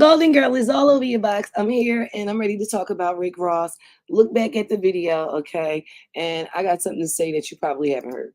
Golden Girl is all over your box. I'm here and I'm ready to talk about Rick Ross. Look back at the video, okay? And I got something to say that you probably haven't heard.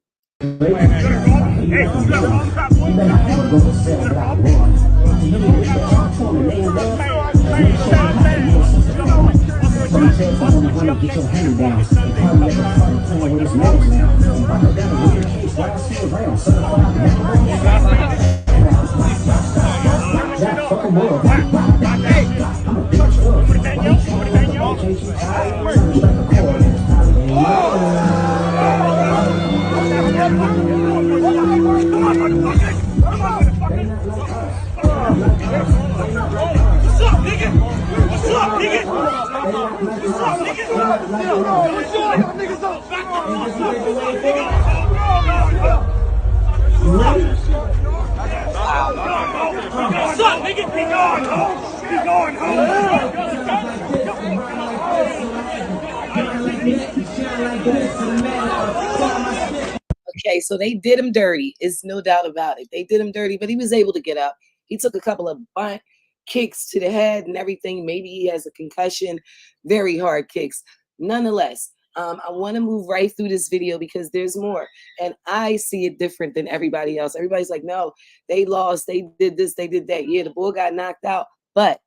Okay, so they did him dirty. It's no doubt about it. They did him dirty, but he was able to get up. He took a couple of bunt kicks to the head and everything. Maybe he has a concussion. Very hard kicks. Nonetheless, I want to move right through this video because there's more. And I see it different than everybody else. Everybody's like, no, they lost. They did this. They did that. Yeah, the boy got knocked out. But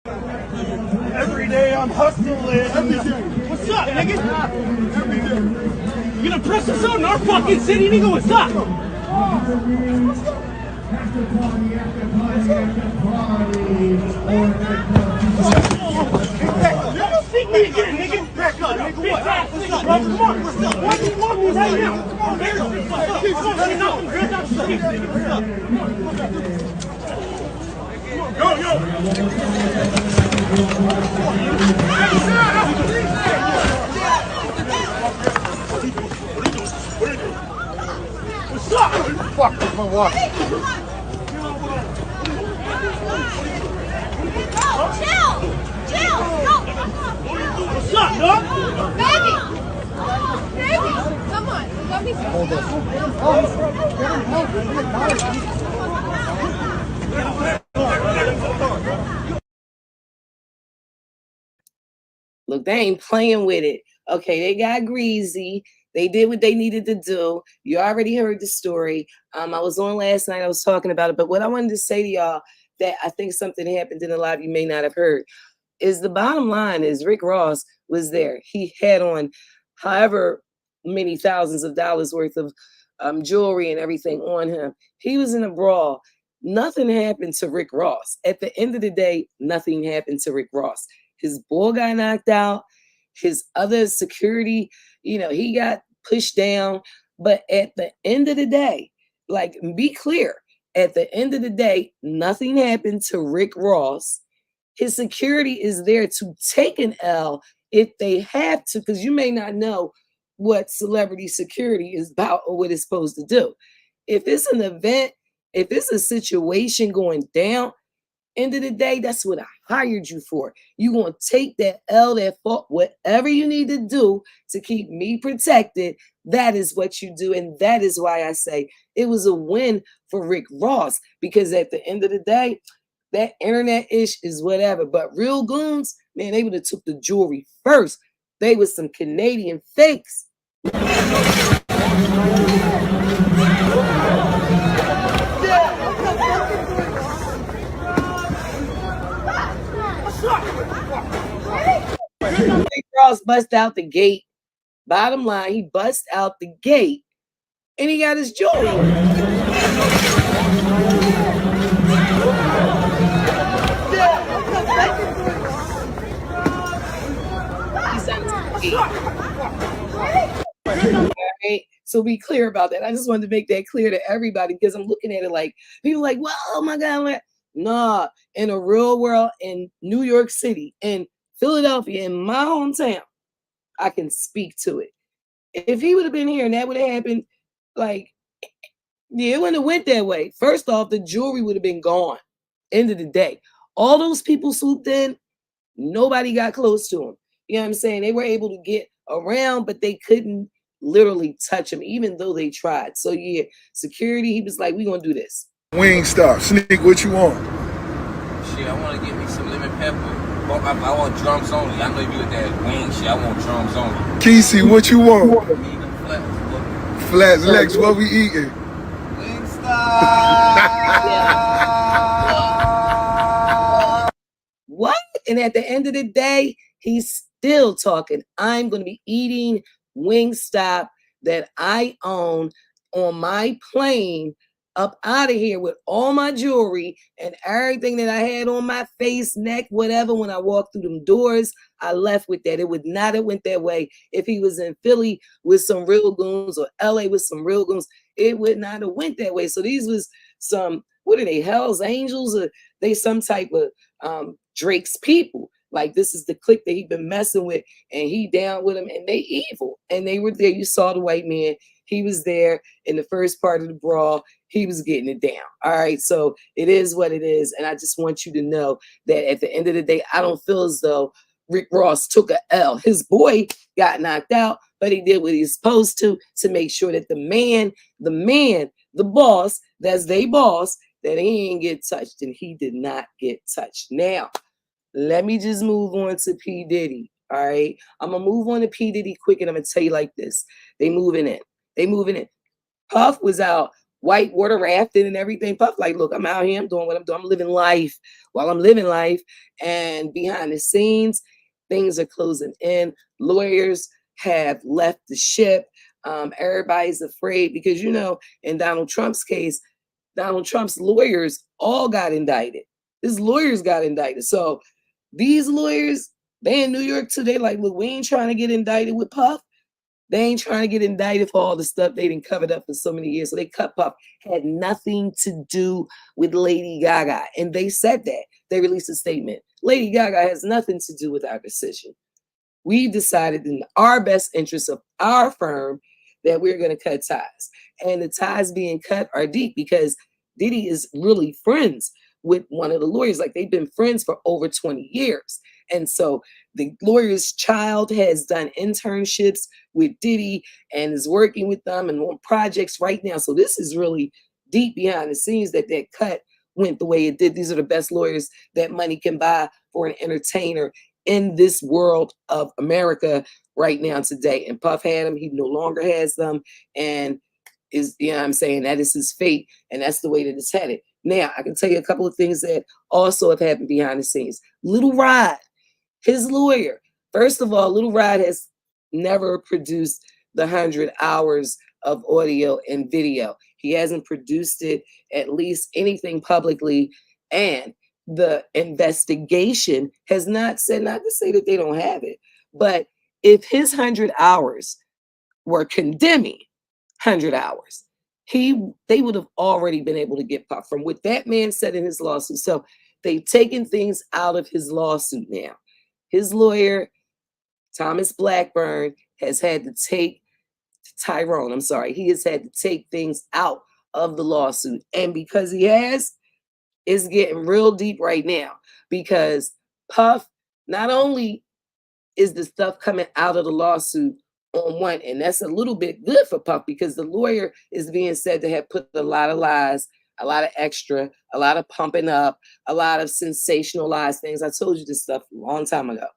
every day I'm hustling. What's up, nigga? Every day. You gonna press us out in our fucking city, nigga? What's up? See me again, nigga. Back up, nigga. What? What's up, bro? Come on. What's up? Why do you want me right now? Come on, man. What's up? Keep running out. What's up? Go, yo. What's up? Fuck with my watch. Chill. What's up, dog? Baby, come on. Let me hold look, they ain't playing with it. Okay, they got greasy. They did what they needed to do. You already heard the story. I was on last night. I was talking about it. But what I wanted to say to y'all that I think something happened in a lot of you may not have heard is the bottom line is Rick Ross was there. He had on however many thousands of dollars worth of jewelry and everything on him. He was in a brawl. Nothing happened to Rick Ross. At the end of the day, nothing happened to Rick Ross. His ball got knocked out. His other security, he got pushed down. But at the end of the day, like, be clear, at the end of the day, nothing happened to Rick Ross. His security is there to take an L if they have to, because you may not know what celebrity security is about or what it's supposed to do. If it's an event, if it's a situation going down, end of the day, that's what I hired you for. You're going to take that L, that fault, whatever you need to do to keep me protected. That is what you do. And that is why I say it was a win for Rick Ross, because at the end of the day, that internet ish is whatever. But real goons, man, they would have took the jewelry first. They was some Canadian fakes. Rick Ross bust out the gate. Bottom line, he bust out the gate and he got his jewelry. Right? So be clear about that. I just wanted to make that clear to everybody because I'm looking at it like people like, well, oh my God. Nah, in a real world in New York City, in Philadelphia, in my hometown, I can speak to it. If he would have been here and that would have happened, like, yeah, it wouldn't have went that way. First off, the jewelry would have been gone. End of the day. All those people swooped in, nobody got close to him. You know what I'm saying? They were able to get around, but they couldn't literally touch him, even though they tried. So yeah, security, he was like, we're gonna do this. Wingstop, sneak, what you want? shit. I want to get me some lemon pepper. I want drums only. I know you with that wing shit. I want drums only. Kesey, what you want? Me them flats. Flats, Lex, what we eating? What? And at the end of the day, he's still talking. I'm going to be eating Wingstop that I own on my plane up out of here with all my jewelry and everything that I had on my face, neck, whatever. When I walked through them doors, I left with that. It would not have went that way if he was in Philly with some real goons or LA with some real goons. It would not have went that way. So these was some, what are they, Hell's Angels? Or they some type of Drake's people. Like, this is the clique that he been messing with, and he down with them, and they evil. And they were there. You saw the white man. He was there in the first part of the brawl. He was getting it down. All right. So it is what it is. And I just want you to know that at the end of the day, I don't feel as though Rick Ross took a L. His boy got knocked out, but he did what he's supposed to make sure that the boss, that's they boss, that he ain't get touched, and he did not get touched. Now, let me just move on to P. Diddy. All right. I'm going to move on to P. Diddy quick, and I'm going to tell you like this. They moving in. Puff was out white water rafting and everything. Puff like, look, I'm out here. I'm doing what I'm doing. I'm living life while I'm living life. And behind the scenes, things are closing in. Lawyers have left the ship. Everybody's afraid because, you know, in Donald Trump's case, Donald Trump's lawyers all got indicted. His lawyers got indicted. So these lawyers, they in New York too. They like, look, we ain't trying to get indicted with Puff. They ain't trying to get indicted for all the stuff they didn't covered up for so many years. So they cut Puff. Had nothing to do with Lady Gaga. And they said that. They released a statement. Lady Gaga has nothing to do with our decision. We decided in our best interest of our firm that we're going to cut ties. And the ties being cut are deep because Diddy is really friends with one of the lawyers. Like, they've been friends for over 20 years. And so the lawyer's child has done internships with Diddy and is working with them and on projects right now. So this is really deep behind the scenes that cut went the way it did. These are the best lawyers that money can buy for an entertainer in this world of America right now today. And Puff had them. He no longer has them. And is, you know what I'm saying, that is his fate. And that's the way that it's headed. Now, I can tell you a couple of things that also have happened behind the scenes. Little Rod, his lawyer. First of all, Little Rod has never produced the 100 hours of audio and video. He hasn't produced it, at least anything publicly. And the investigation has not said, not to say that they don't have it, but if his 100 hours were condemning 100 hours, they would have already been able to get Puff from what that man said in his lawsuit. So they've taken things out of his lawsuit now. His lawyer, Thomas Blackburn, has had to take Tyrone, I'm sorry, he has had to take things out of the lawsuit. And because he has, it's getting real deep right now because Puff, not only is the stuff coming out of the lawsuit on one, and that's a little bit good for Puff because the lawyer is being said to have put a lot of lies, a lot of extra, a lot of pumping up, a lot of sensationalized things. I told you this stuff a long time ago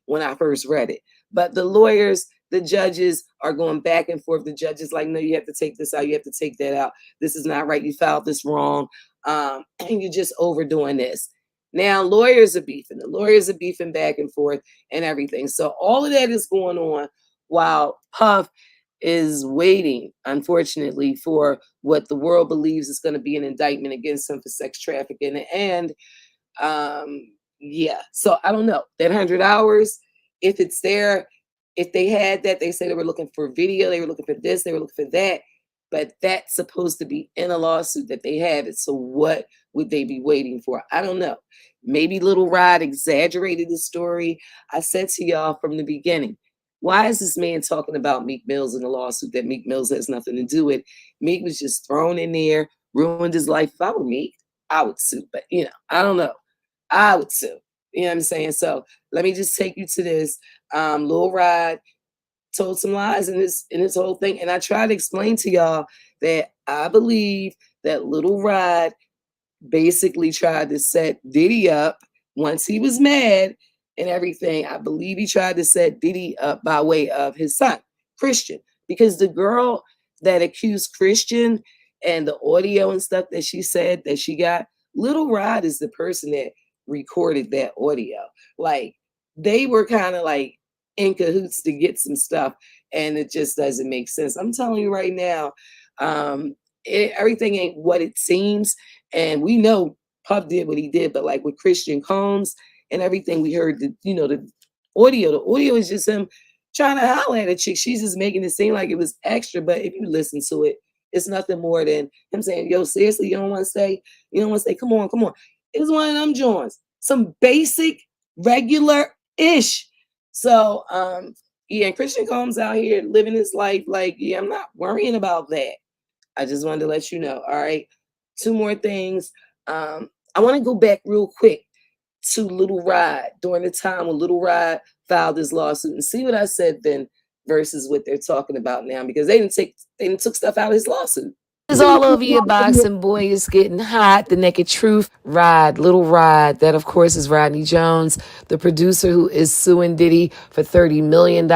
when I first read it. But the lawyers, the judges are going back and forth. The judges like, no, you have to take this out. You have to take that out. This is not right. You filed this wrong. And you're just overdoing this. Now lawyers are beefing. The lawyers are beefing back and forth and everything. So all of that is going on while Puff is waiting, unfortunately, for what the world believes is going to be an indictment against him for sex trafficking. And yeah, so I don't know. That 100 hours, if it's there, if they had that, they say they were looking for video, they were looking for this, they were looking for that. But that's supposed to be in a lawsuit that they have it. So what would they be waiting for? I don't know. Maybe Little Rod exaggerated the story. I said to y'all from the beginning, why is this man talking about Meek Mills in a lawsuit that Meek Mills has nothing to do with? Meek was just thrown in there, ruined his life. If I were Meek, I would sue. But, you know, I don't know. I would sue. You know what I'm saying? So let me just take you to this. Lil Rod told some lies in this whole thing. And I try to explain to y'all that I believe that Little Rod basically tried to set Diddy up once he was mad and everything. I believe he tried to set Diddy up by way of his son, Christian, because the girl that accused Christian and the audio and stuff that she said that she got, Little Rod is the person that recorded that audio. Like they were kind of like in cahoots to get some stuff, and it just doesn't make sense. I'm telling you right now, everything ain't what it seems, and we know Puff did what he did, but like with Christian Combs and everything, we heard the audio. The audio is just him trying to holler at a chick. She's just making it seem like it was extra, but if you listen to it, it's nothing more than him saying, "Yo, seriously, you don't want to stay? You don't want to stay? Come on, come on." It was one of them joints, some basic, regular-ish. So, yeah, and Christian Combs out here living his life like, yeah, I'm not worrying about that. I just wanted to let you know. All right. Two more things. I want to go back real quick to Little Rod during the time when Little Rod filed his lawsuit and see what I said then versus what they're talking about now, because they didn't took stuff out of his lawsuit. It's all over your boxing, boy. It's getting hot. The Naked Truth. Little Rod. That, of course, is Rodney Jones, the producer who is suing Diddy for $30 million.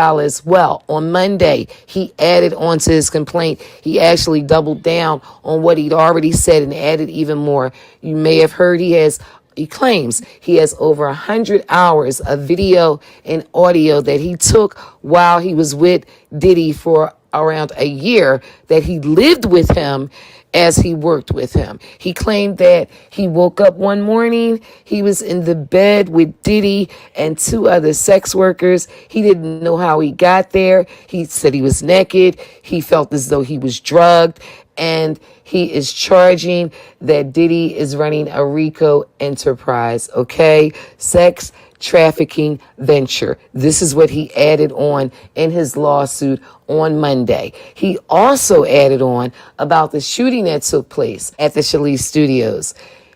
Well, on Monday, he added on to his complaint. He actually doubled down on what he'd already said and added even more. You may have heard he claims he has over 100 hours of video and audio that he took while he was with Diddy for around a year, that he lived with him as he worked with him. He claimed that he woke up one morning, he was in the bed with Diddy and two other sex workers. He didn't know how he got there. He said he was naked. He felt as though he was drugged. And he is charging that Diddy is running a RICO enterprise, okay? Sex trafficking venture. This is what he added on in his lawsuit on Monday. He also added on about the shooting that took place at the Chalice Studios.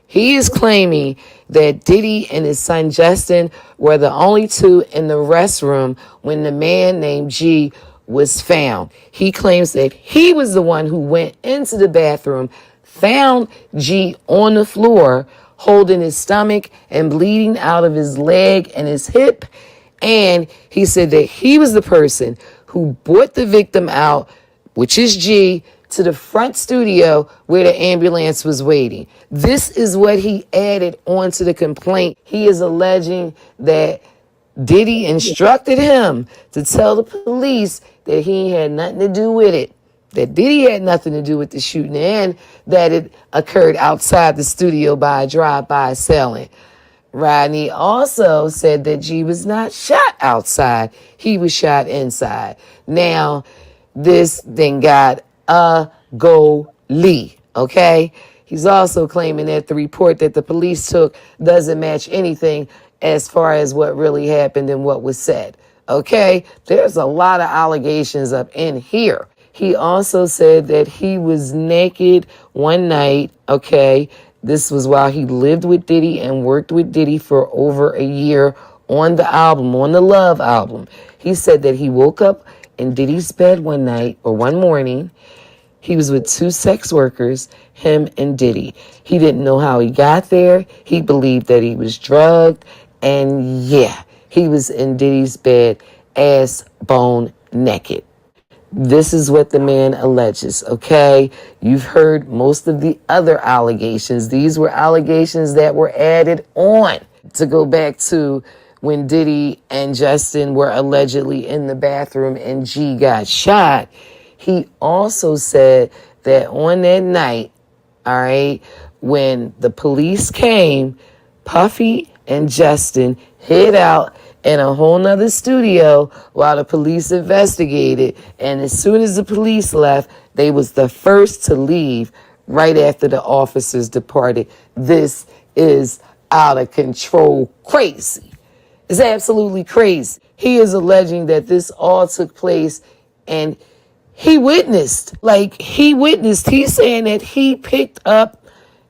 He is claiming that Diddy and his son Justin were the only two in the restroom when the man named G was found. He claims that he was the one who went into the bathroom, found G on the floor, holding his stomach and bleeding out of his leg and his hip. And he said that he was the person who brought the victim out, which is G, to the front studio where the ambulance was waiting. This is what he added onto the complaint. He is alleging that Diddy instructed him to tell the police that he had nothing to do with it, that Diddy had nothing to do with the shooting, and that it occurred outside the studio by a drive-by selling. Rodney also said that G was not shot outside. He was shot inside. Now, this then got a goalie, okay? He's also claiming that the report that the police took doesn't match anything as far as what really happened and what was said. Okay, there's a lot of allegations up in here. He also said that he was naked one night. Okay, this was while he lived with Diddy and worked with Diddy for over a year on the album, on the Love album. He said that he woke up in Diddy's bed one night or one morning. He was with two sex workers, him and Diddy. He didn't know how he got there. He believed that he was drugged. And yeah, he was in Diddy's bed, ass bone naked. This is what the man alleges, okay? You've heard most of the other allegations. These were allegations that were added on. To go back to when Diddy and Justin were allegedly in the bathroom and G got shot, he also said that on that night, all right, when the police came, Puffy and Justin hid out in a whole nother studio while the police investigated. And as soon as the police left, they was the first to leave right after the officers departed. This is out of control crazy. It's absolutely crazy. He is alleging that this all took place and he witnessed. He's saying that he picked up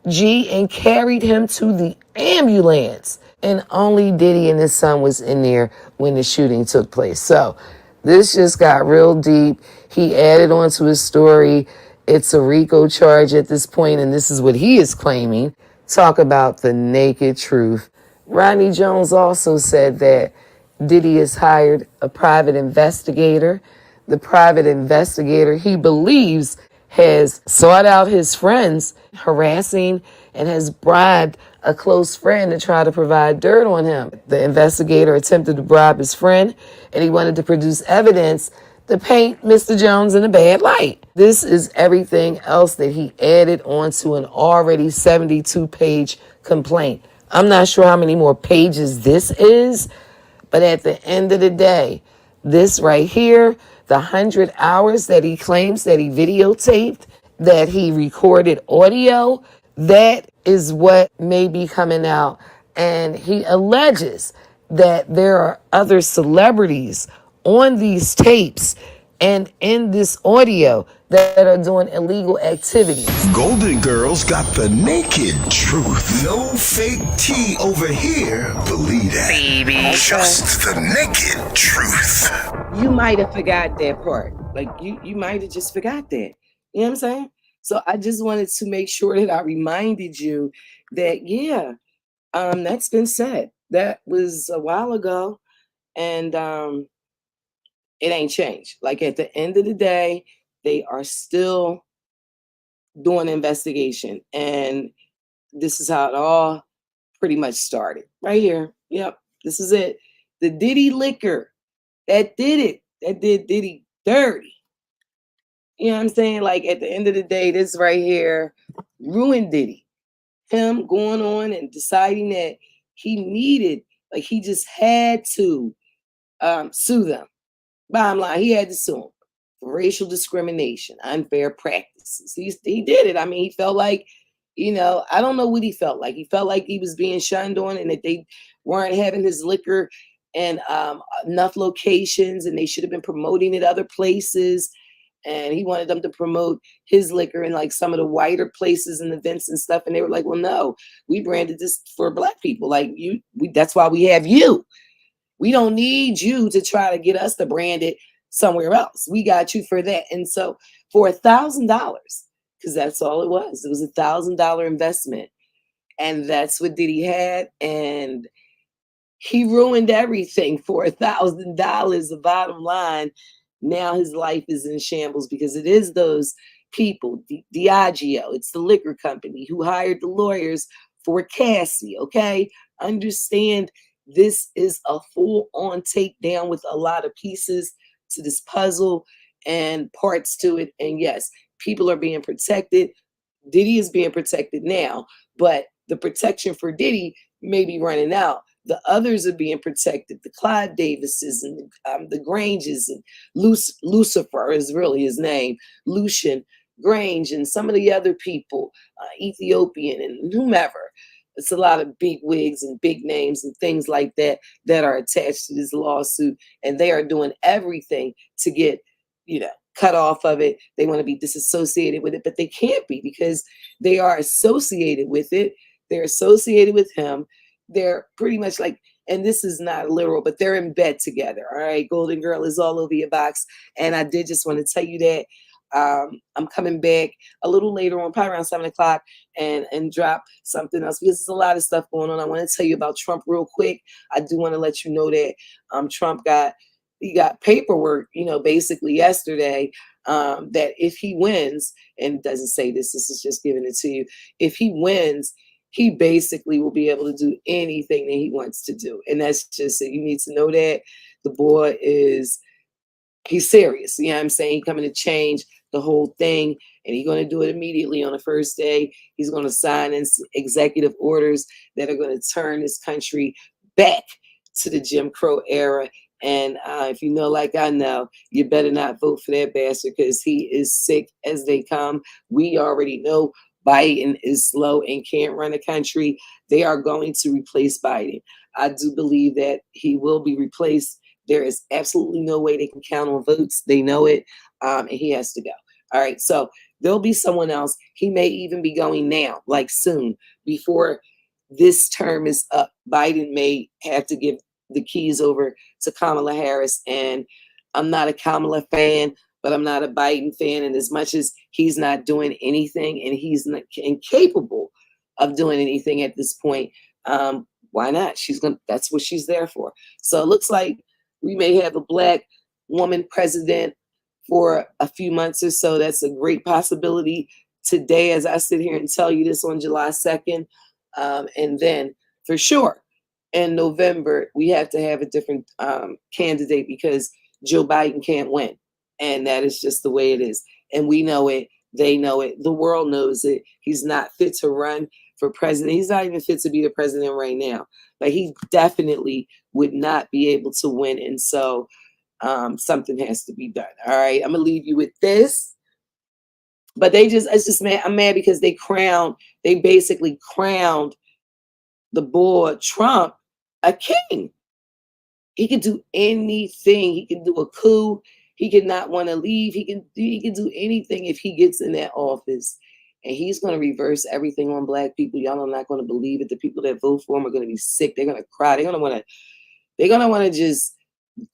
G and carried him to the ambulance. And only Diddy and his son was in there when the shooting took place. So this just got real deep. He added on to his story. It's a RICO charge at this point, and this is what he is claiming. talk about the naked truth. Rodney Jones also said that Diddy has hired a private investigator. The private investigator, he believes, has sought out his friends harassing and has bribed a close friend to try to provide dirt on him. The investigator attempted to bribe his friend, and he wanted to produce evidence to paint Mr. Jones in a bad light. This is everything else that he added onto an already 72-page complaint. I'm not sure how many more pages this is, but at the end of the day, this right here, the 100 hours that he claims that he videotaped, that he recorded audio, that is what may be coming out. And he alleges that there are other celebrities on these tapes and in this audio that are doing illegal activities. Golden Girls got the naked truth. No fake tea over here. Believe that. Baby. Just the naked truth. You might have forgot that part. Like you might have just forgot that. You know what I'm saying? So I just wanted to make sure that I reminded you that, yeah, that's been said. That was a while ago, and it ain't changed. Like at the end of the day, they are still doing an investigation, and this is how it all pretty much started. Right here. Yep, this is it. The Diddy liquor that did it. That did Diddy dirty. You know what I'm saying? Like at the end of the day, this right here ruined Diddy. Him going on and deciding that he needed, like he just had to sue them. Bottom line, he had to sue them for racial discrimination, unfair practices. He did it. I mean, he felt like, I don't know what he felt like. He felt like he was being shunned on and that they weren't having his liquor in enough locations and they should have been promoting it other places. And he wanted them to promote his liquor in like some of the whiter places and events and stuff. And they were like, well, no, we branded this for Black people. Like that's why we have you. We don't need you to try to get us to brand it somewhere else. We got you for that. And so for $1,000, because that's all it was $1,000 investment. And that's what Diddy had. And he ruined everything for $1,000. The bottom line, now his life is in shambles because it is those people, Diageo, it's the liquor company who hired the lawyers for Cassie, okay? Understand this is a full-on takedown with a lot of pieces to this puzzle and parts to it. And yes, people are being protected. Diddy is being protected now, but the protection for Diddy may be running out. The others are being protected. The Clive Davises and the Granges and Lucifer is really his name. Lucian Grange and some of the other people, Ethiopian and whomever. It's a lot of big wigs and big names and things like that that are attached to this lawsuit. And they are doing everything to get, cut off of it. They want to be disassociated with it, but they can't be because they are associated with it. They're associated with him. They're pretty much like, and this is not literal, but they're in bed together. All right. Golden Girl is all over your box. And I did just want to tell you that I'm coming back a little later on, probably around 7 o'clock and drop something else because there's a lot of stuff going on. I want to tell you about Trump real quick. I do want to let you know that Trump got paperwork, basically yesterday that if he wins, and it doesn't say this is just giving it to you. If he wins, he basically will be able to do anything that he wants to do. And that's just it. You need to know that the boy he's serious. You know what I'm saying? He's coming to change the whole thing, and he's going to do it immediately on the first day. He's going to sign in executive orders that are going to turn this country back to the Jim Crow era. And if you know, like I know, you better not vote for that bastard because he is sick as they come. We already know Biden is slow and can't run a country. They are going to replace Biden. I do believe that he will be replaced. There is absolutely no way they can count on votes. They know it, and he has to go. All right, so there'll be someone else. He may even be going now, like soon, before this term is up. Biden may have to give the keys over to Kamala Harris, and I'm not a Kamala fan, but I'm not a Biden fan. And as much as he's not doing anything and he's not incapable of doing anything at this point. Why not? That's what she's there for. So it looks like we may have a Black woman president for a few months or so. That's a great possibility today as I sit here and tell you this on July 2nd. And then for sure in November, we have to have a different candidate because Joe Biden can't win. And that is just the way it is. And we know it. They know it. The world knows it. He's not fit to run for president. He's not even fit to be the president right now. But he definitely would not be able to win. And so something has to be done. All right. I'm going to leave you with this. But it's just mad. I'm mad because they basically crowned the boy Trump a king. He can do anything. He can do a coup. He could not want to leave. He can do anything if he gets in that office. And he's going to reverse everything on Black people. Y'all are not going to believe it. The people that vote for him are going to be sick. They're going to cry. They're going to want to just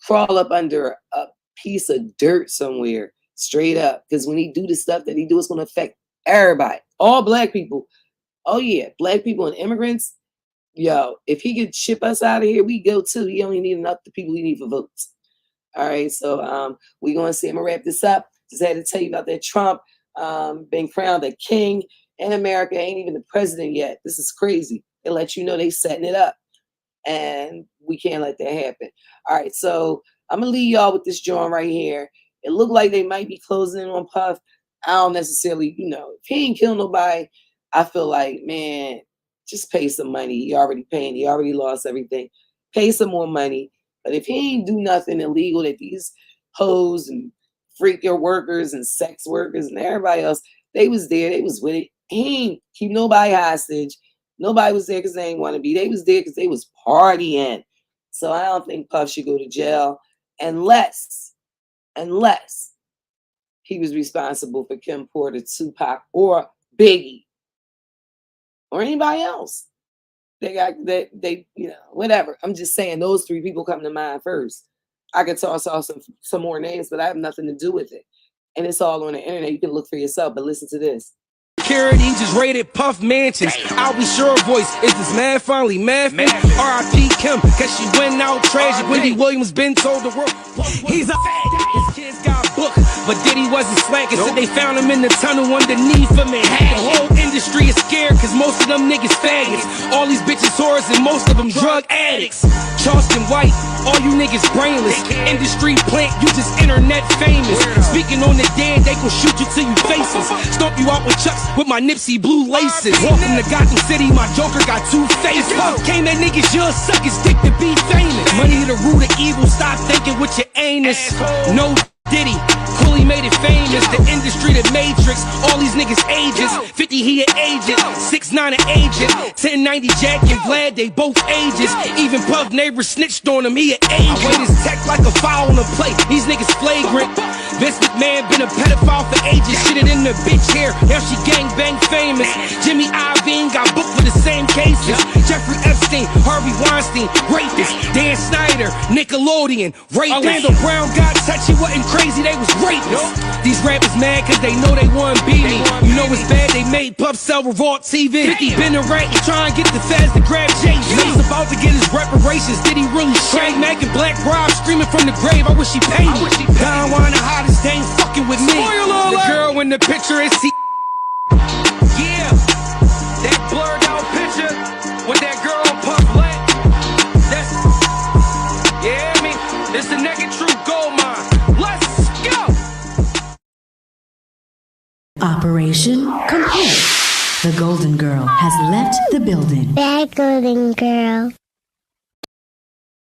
crawl up under a piece of dirt somewhere, straight up. Because when he do the stuff that he do, it's going to affect everybody. All Black people. Oh, yeah. Black people and immigrants. Yo, if he could ship us out of here, we go too. He only need enough the people he need for votes. All right, so we're going to see. I'm going to wrap this up. Just had to tell you about that Trump being crowned a king in America. Ain't even the president yet. This is crazy. They let you know they setting it up. And we can't let that happen. All right, so I'm going to leave y'all with this joint right here. It looked like they might be closing in on Puff. I don't necessarily, if he ain't kill nobody, I feel like, man, just pay some money. He already paying. He already lost everything. Pay some more money. But if he ain't do nothing illegal that these hoes and freaker workers and sex workers and everybody else, they was there. They was with it. He ain't keep nobody hostage. Nobody was there because they didn't want to be. They was there because they was partying. So I don't think Puff should go to jail unless he was responsible for Kim Porter, Tupac, or Biggie, or anybody else. They whatever. I'm just saying those three people come to mind first. I could toss off some more names, but I have nothing to do with it. And it's all on the internet. You can look for yourself, but listen to this. Security just raided Puff mansions. I'll be sure voice. Is this man finally mad? R.I.P. Kim, cause she went out tragic. Wendy Williams been told the world he's a fag. His kids got booked, but Diddy wasn't slacking. Said they found him in the tunnel underneath him in Manhattan. The whole industry is scared cause most of them niggas faggots. All these bitches whores and most of them drug addicts. Charleston White, all you niggas brainless. Industry plant, you just internet famous. Speaking on the dead, they gon' shoot you till you faceless. Stomp you out with chucks with my Nipsey blue laces. Welcome to Gotham City, my Joker got two faces. Came at niggas, you'll suck his dick to be famous. Money to the root of evil, stop thinking with your anus. No Diddy, Cooley made it famous. The industry, the matrix, all these niggas agents. 50 he an agent, 6'9 an agent, 1090 Jack and Vlad, they both ages. Even Puff neighbor snitched on him, he an agent. I weigh his tech like a foul on a plate, these niggas flagrant. Vince McMahon been a pedophile for ages. Shitted in the bitch hair, now she gangbang famous. Jimmy Iovine got booked for the same cases. Jeffrey Epstein, Harvey Weinstein, rapist. Dan Snyder, Nickelodeon, rapist. Orlando Brown got touchy, wasn't crazy, they was rapists. These rappers mad cause they know they won't beat me. You know it's bad, they made Puff sell Revolt TV. 50 been a rat and try and get the feds to grab Jay-Z. He's about to get his reparations, did he really shake? Mac and Black Rob screaming from the grave, I wish he paid me. Don Juan the hottest, they ain't fucking with me. The girl in the picture is C. Yeah, that blurred out picture with that girl Puff Lat. That's, yeah, I mean, this the naked true gold mine. Let's go. Operation complete. The Golden Girl has left the building. Bad golden girl.